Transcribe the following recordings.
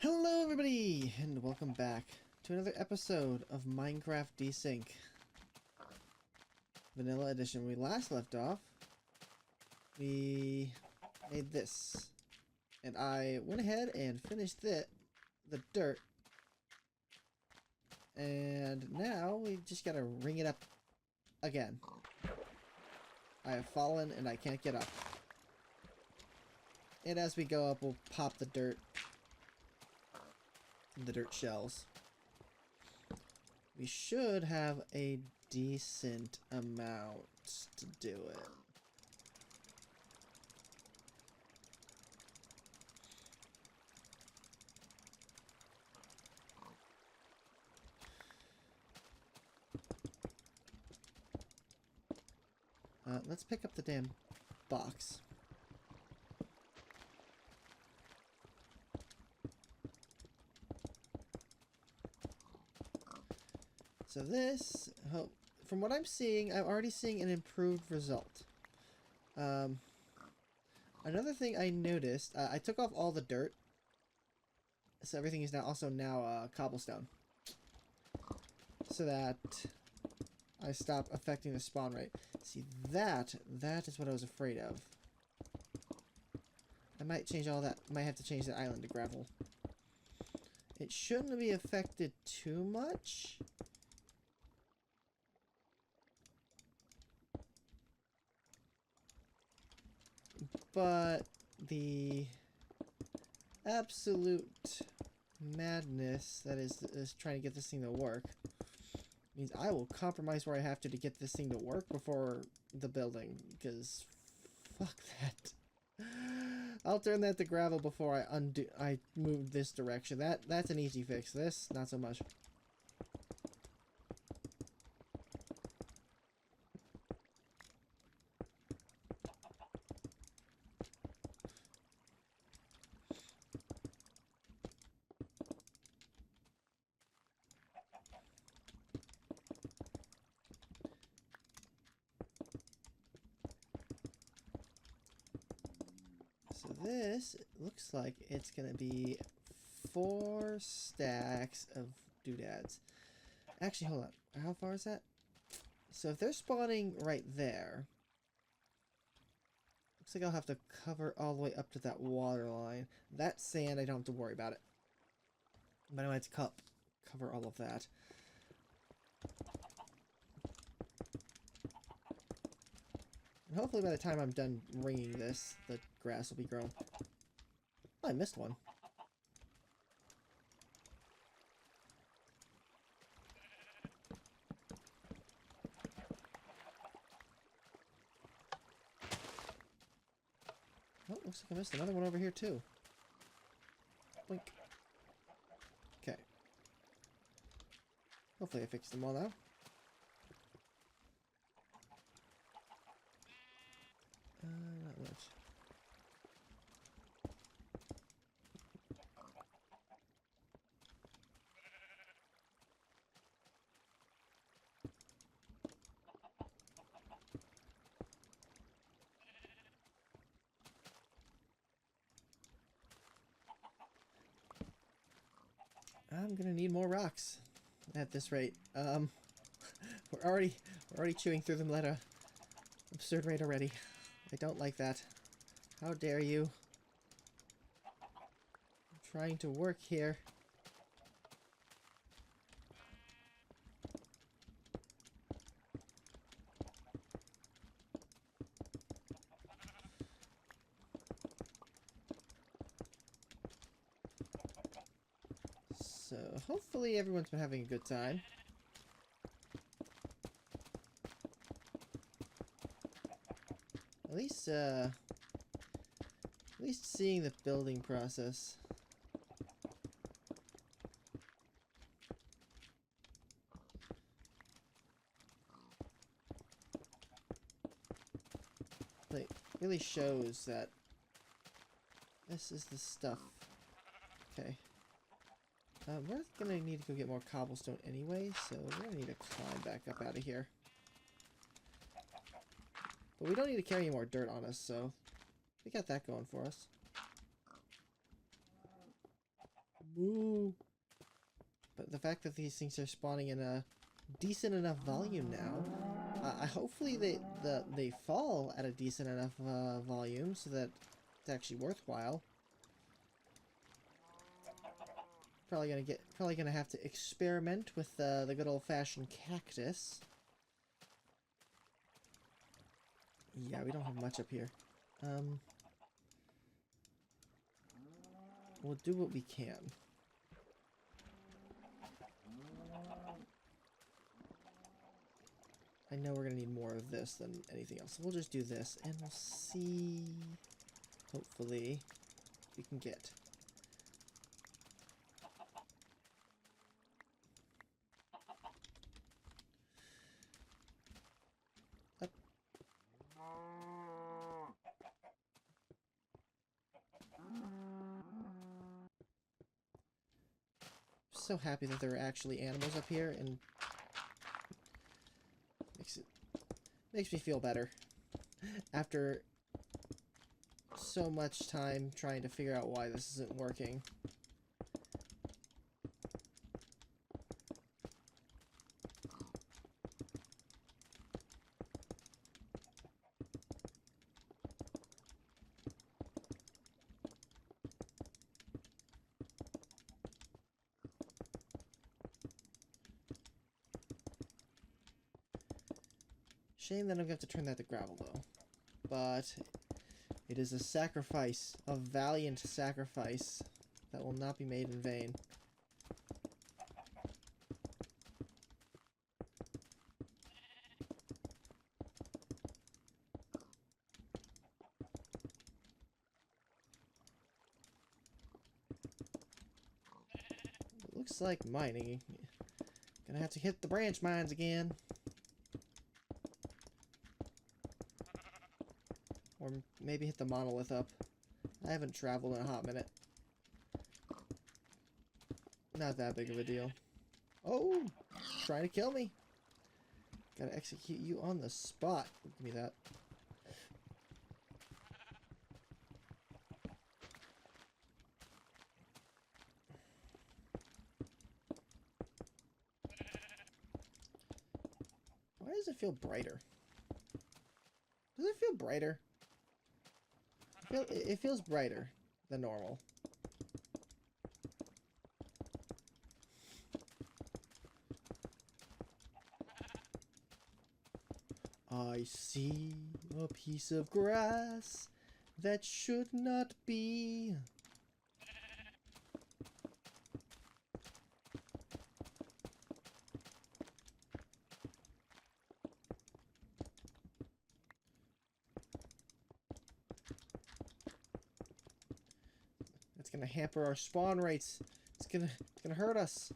Hello everybody, and welcome back to another episode of Minecraft Desync Vanilla Edition. We last left off, we made this, and I went ahead and finished the dirt, and now we just gotta ring it up again. I have fallen and I can't get up. And as we go up, we'll pop the dirt shells. We should have a decent amount to do it. Let's pick up the damn box. So this, from what I'm seeing, I'm already seeing an improved result. Another thing I noticed, I took off all the dirt, so everything is now cobblestone, so that I stop affecting the spawn rate. See, that is what I was afraid of. I might change all that. Might have to change the island to gravel. It shouldn't be affected too much. But the absolute madness that is trying to get this thing to work means I will compromise where I have to get this thing to work before the building, because fuck that. I'll turn that to gravel before I move this direction. That's an easy fix. This, not so much. So this looks like it's gonna be 4 stacks of doodads. Actually, hold on. How far is that? So if they're spawning right there, looks like I'll have to cover all the way up to that water line. That sand, I don't have to worry about it. But I might have to cover all of that. And hopefully by the time I'm done ringing this, the grass will be grown. Oh, I missed one. Oh, looks like I missed another one over here too. Blink. Okay. Hopefully I fixed them all now. Not much. I'm gonna need more rocks at this rate. We're already chewing through them at a absurd rate already. I don't like that. How dare you? I'm trying to work here. So hopefully everyone's been having a good time. At least seeing the building process. Like, really shows that this is the stuff. Okay. We're gonna need to go get more cobblestone anyway, so we're gonna need to climb back up out of here. But we don't need to carry any more dirt on us, so we got that going for us. Moo. But the fact that these things are spawning in a decent enough volume now, hopefully they fall at a decent enough volume so that it's actually worthwhile. Probably gonna have to experiment with the good old-fashioned cactus. Yeah, we don't have much up here. We'll do what we can. I know we're gonna need more of this than anything else. So we'll just do this, and we'll see. Hopefully, we can get. Up. So happy that there are actually animals up here, and makes me feel better after so much time trying to figure out why this isn't working. Shame that I'm going to have to turn that to gravel, though. But it is a sacrifice, a valiant sacrifice, that will not be made in vain. It looks like mining. Gonna have to hit the branch mines again. Or maybe hit the monolith up. I haven't traveled in a hot minute. Not that big of a deal. Oh! Trying to kill me. Gotta execute you on the spot. Give me that. Why does it feel brighter? Does it feel brighter? It feels brighter than normal. I see a piece of grass that should not be. It's gonna hamper our spawn rates. It's gonna hurt us.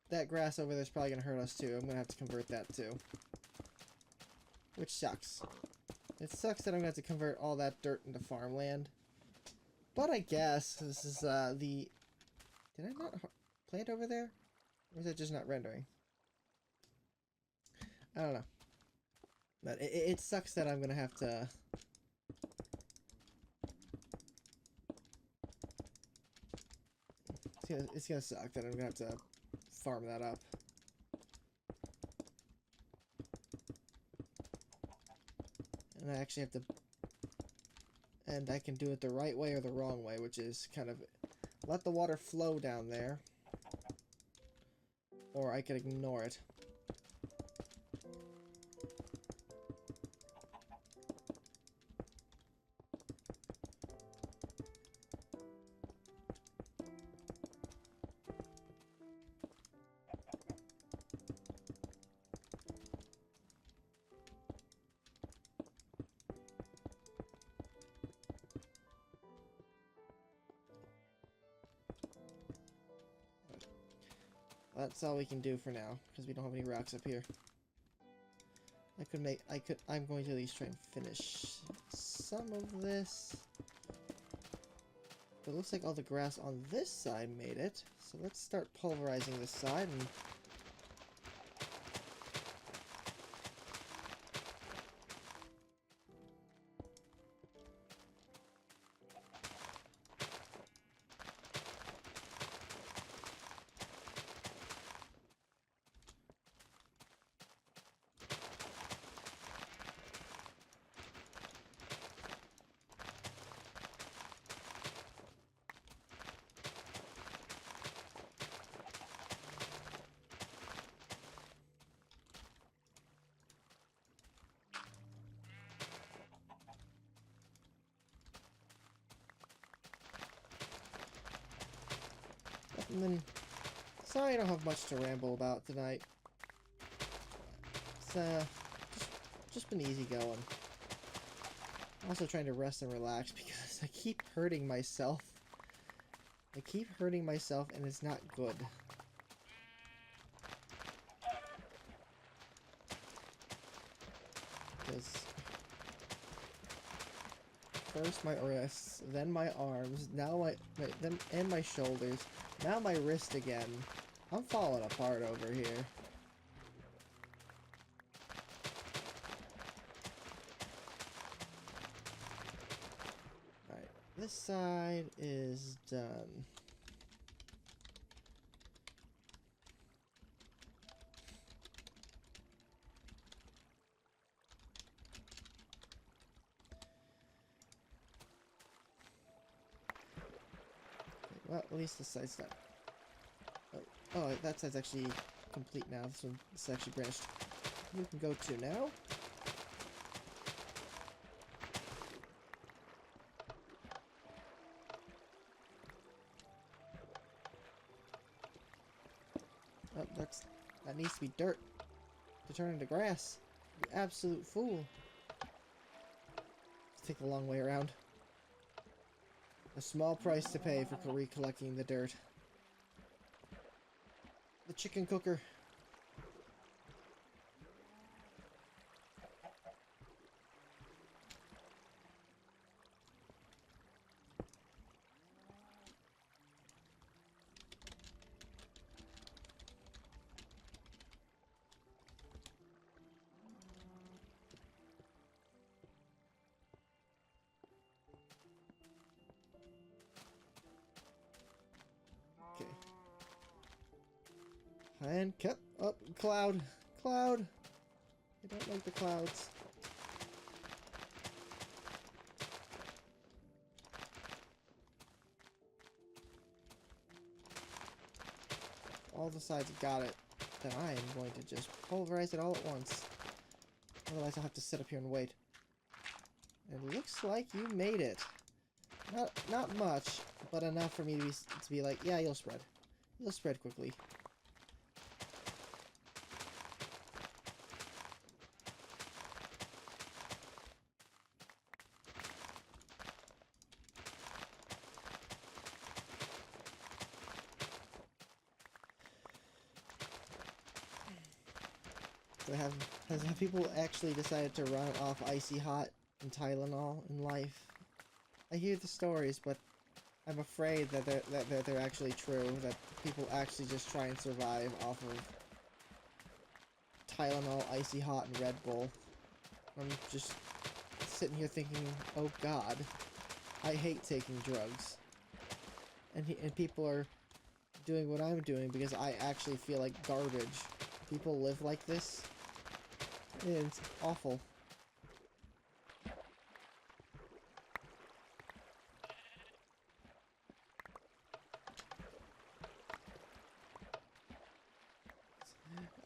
That grass over there is probably gonna hurt us too. I'm gonna have to convert that too. Which sucks. It sucks that I'm gonna have to convert all that dirt into farmland. But I guess this is the... Did I not plant over there? Or is it just not rendering? I don't know. But it sucks that I'm gonna have to... It's gonna suck that I'm gonna have to farm that up. And I actually have to... And I can do it the right way or the wrong way, which is kind of... Let the water flow down there. Or I could ignore it. That's all we can do for now, because we don't have any rocks up here. I'm going to at least try and finish some of this. But it looks like all the grass on this side made it. So let's start pulverizing this side and... And then, sorry I don't have much to ramble about tonight. It's just been easy going. I'm also trying to rest and relax because I keep hurting myself. I keep hurting myself and it's not good. Because first my wrists, then my arms, now then my shoulders, now my wrist again. I'm falling apart over here. Alright, this side is done. Well, at least this side's done. Oh, that side's actually complete now. This is actually branched. We can go to now. Oh, that needs to be dirt to turn into grass. You absolute fool. Let's take the long way around. A small price to pay for recollecting the dirt. The chicken cooker. Okay. And cut up cloud. Cloud. I don't like the clouds. All the sides got it. Then I am going to just pulverize it all at once. Otherwise I'll have to sit up here and wait. It looks like you made it. Not much, but enough for me to be like, yeah, you'll spread. You'll spread quickly. Have people actually decided to run off icy hot and Tylenol in life? I hear the stories, but I'm afraid that they're actually true. That people actually just try and survive off of Tylenol, icy hot, and Red Bull. I'm just sitting here thinking, oh God, I hate taking drugs. And people are doing what I'm doing because I actually feel like garbage. People live like this. It's awful.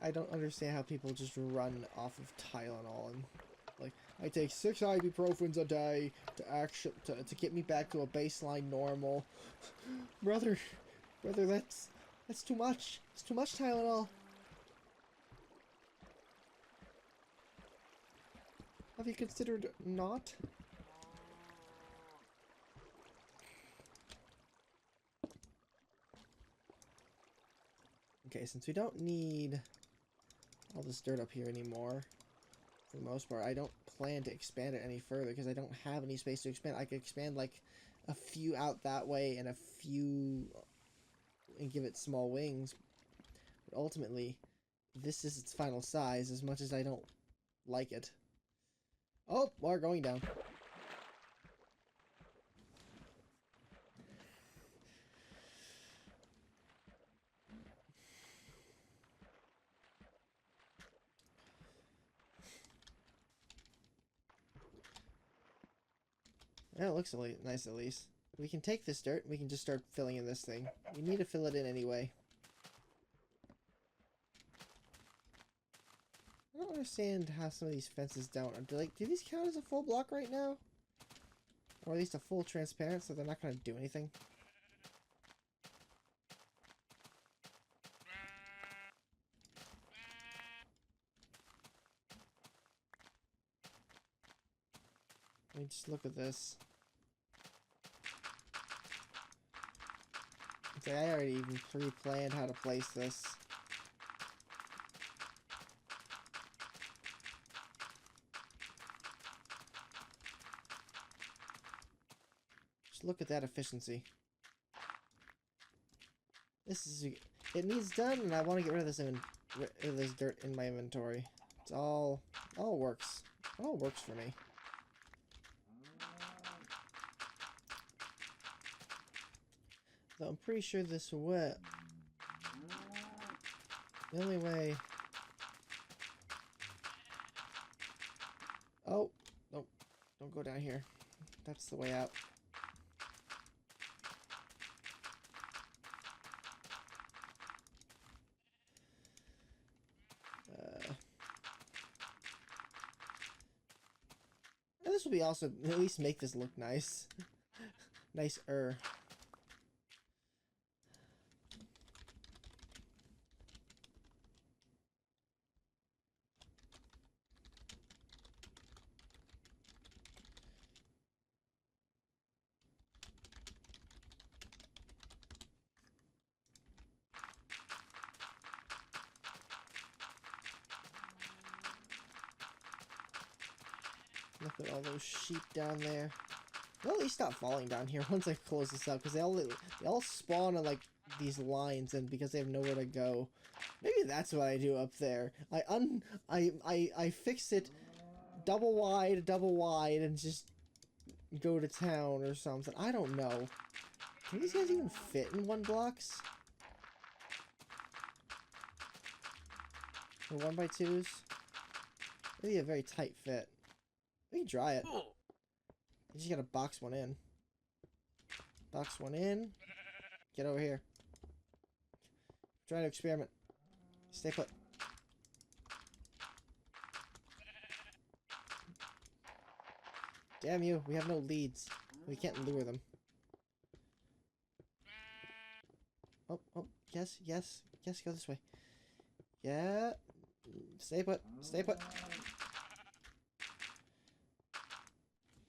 I don't understand how people just run off of Tylenol and like, I take 6 ibuprofens a day to get me back to a baseline normal. brother, that's too much. It's too much Tylenol. Have you considered not? Okay, since we don't need all this dirt up here anymore, for the most part, I don't plan to expand it any further because I don't have any space to expand. I could expand like a few out that way and a few and give it small wings, but ultimately this is its final size as much as I don't like it. Oh, we're going down. Yeah, it looks nice at least. We can take this dirt, we can just start filling in this thing. We need to fill it in anyway. I don't understand how some of these fences don't. Do these count as a full block right now? Or at least a full transparent, so they're not going to do anything? Let me just look at this. It's like I already even pre-planned how to place this. Just look at that efficiency. This is... It needs done, and I want to get rid of this dirt in my inventory. It's all works. It all works for me. Though I'm pretty sure this will... The only way... Oh! Nope. Don't go down here. That's the way out. And this will be also... At least make this look nice. Nicer. Look at all those sheep down there. They'll at least stop falling down here once I close this up, because they all spawn on like these lines, and because they have nowhere to go. Maybe that's what I do up there. I fix it double wide, and just go to town or something. I don't know. Can these guys even fit in 1-blocks? Or 1x2s? Maybe a very tight fit. We can try it. You just gotta box one in. Box one in. Get over here. Try to experiment. Stay put. Damn you, we have no leads. We can't lure them. Oh, yes, go this way. Yeah. Stay put, stay put.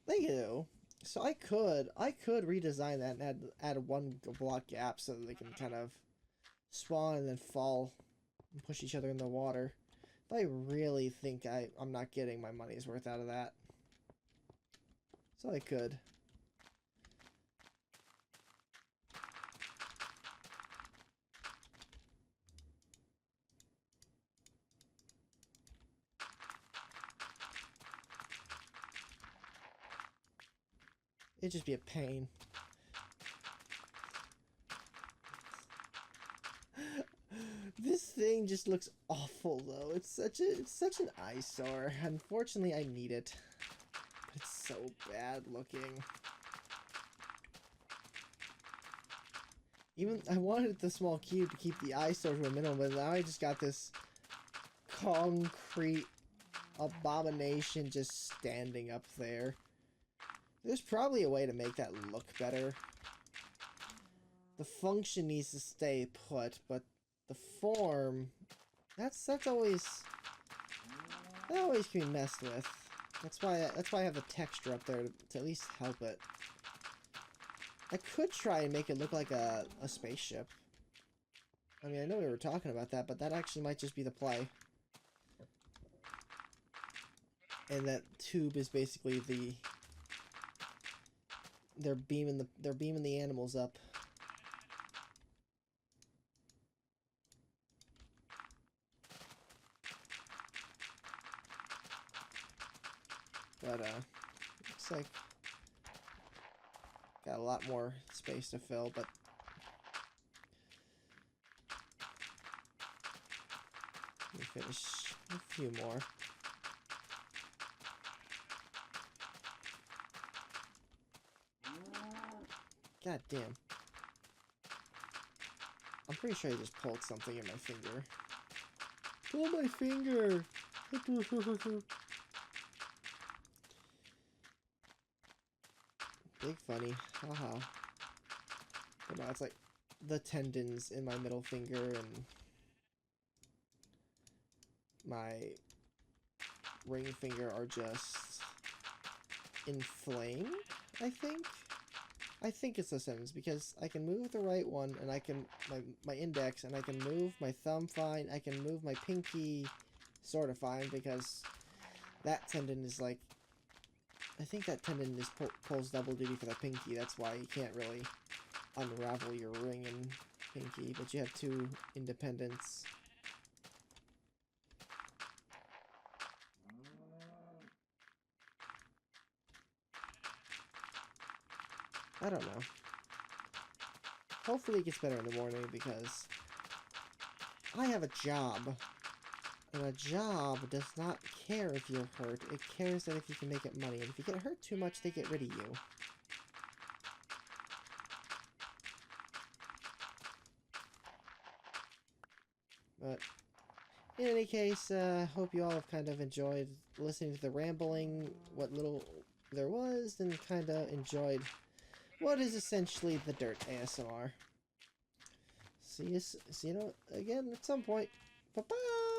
Thank you. So I could redesign that and add a 1-block gap so that they can kind of spawn and then fall and push each other in the water. But I really think I'm not getting my money's worth out of that. So I could. It'd just be a pain. This thing just looks awful, though. It's such an eyesore. Unfortunately, I need it. But it's so bad looking. Even I wanted the small cube to keep the eyesore to a minimum, but now I just got this concrete abomination just standing up there. There's probably a way to make that look better. The function needs to stay put, but the form, that's always, that always can be messed with. That's why I have the texture up there to at least help it. I could try and make it look like a spaceship. I mean, I know we were talking about that, but that actually might just be the play. And that tube is basically they're beaming the animals up. But looks like got a lot more space to fill, but let me finish a few more. God damn. I'm pretty sure I just pulled something in my finger. Pull my finger! Big funny. Haha. But no, it's like the tendons in my middle finger and my ring finger are just inflamed, I think. I think it's the sentence because I can move the right one and I can, my index, and I can move my thumb fine. I can move my pinky sort of fine because that tendon is like, I think that tendon is pulls double duty for the pinky. That's why you can't really unravel your ring and pinky, but you have two independents. I don't know. Hopefully it gets better in the morning because I have a job. And a job does not care if you're hurt. It cares that if you can make it money. And if you get hurt too much, they get rid of you. But in any case, hope you all have kind of enjoyed listening to the rambling, what little there was, and kind of enjoyed what is essentially the dirt ASMR. See you again at some point. Bye-bye!